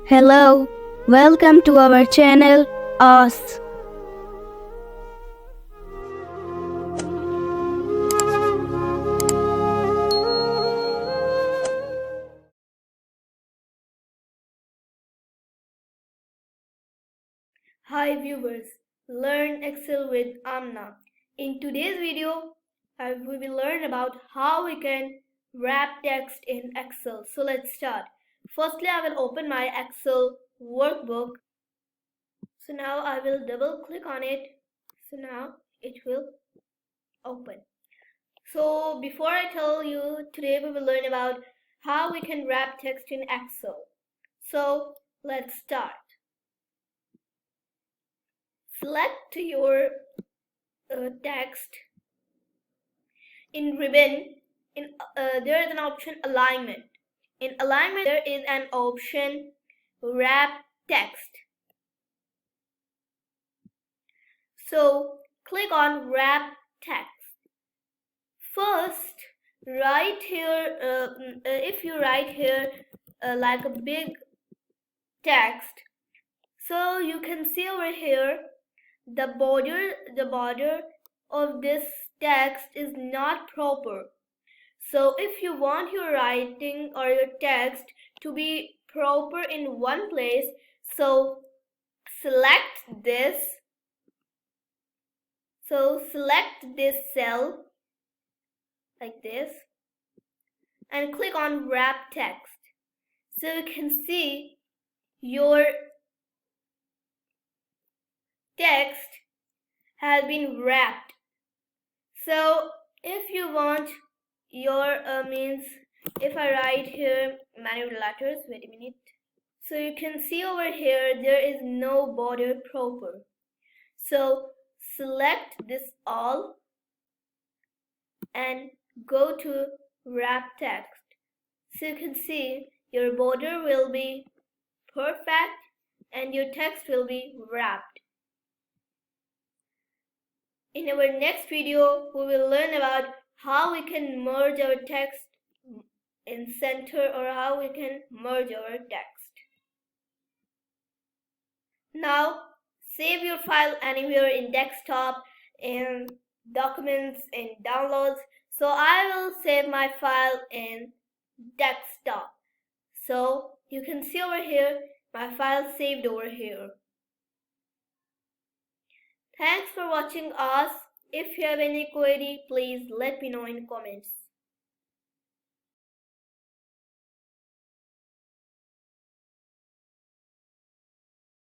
Hello, welcome to our channel AAAAS. Hi viewers, learn Excel with Amna. In today's video, we will learn about how we can wrap text in Excel. So let's start. Firstly, I will open my Excel workbook. So now I will double click on it. So now it will open. So before I tell you, today we will learn about how we can wrap text in Excel. So let's start. Select your text in ribbon. There is an option alignment. In alignment there is an option wrap text. So click on wrap text. First write here, if you write here like a big text, so you can see over here the border of this text is not proper. So if you want your writing or your text to be proper in one place, so select this. So select this cell like this and click on wrap text. So you can see your text has been wrapped. So if you want your if I write here manual letters, wait a minute. So you can see over here there is no border proper. So select this all and go to wrap text. So you can see your border will be perfect and your text will be wrapped. In our next video, we will learn about how we can merge our text in center or how we can merge our text. Now, save your file anywhere in desktop, in documents, in downloads. So I will save my file in desktop. So you can see over here, my file saved over here. Thanks for watching us. If you have any query, please let me know in comments.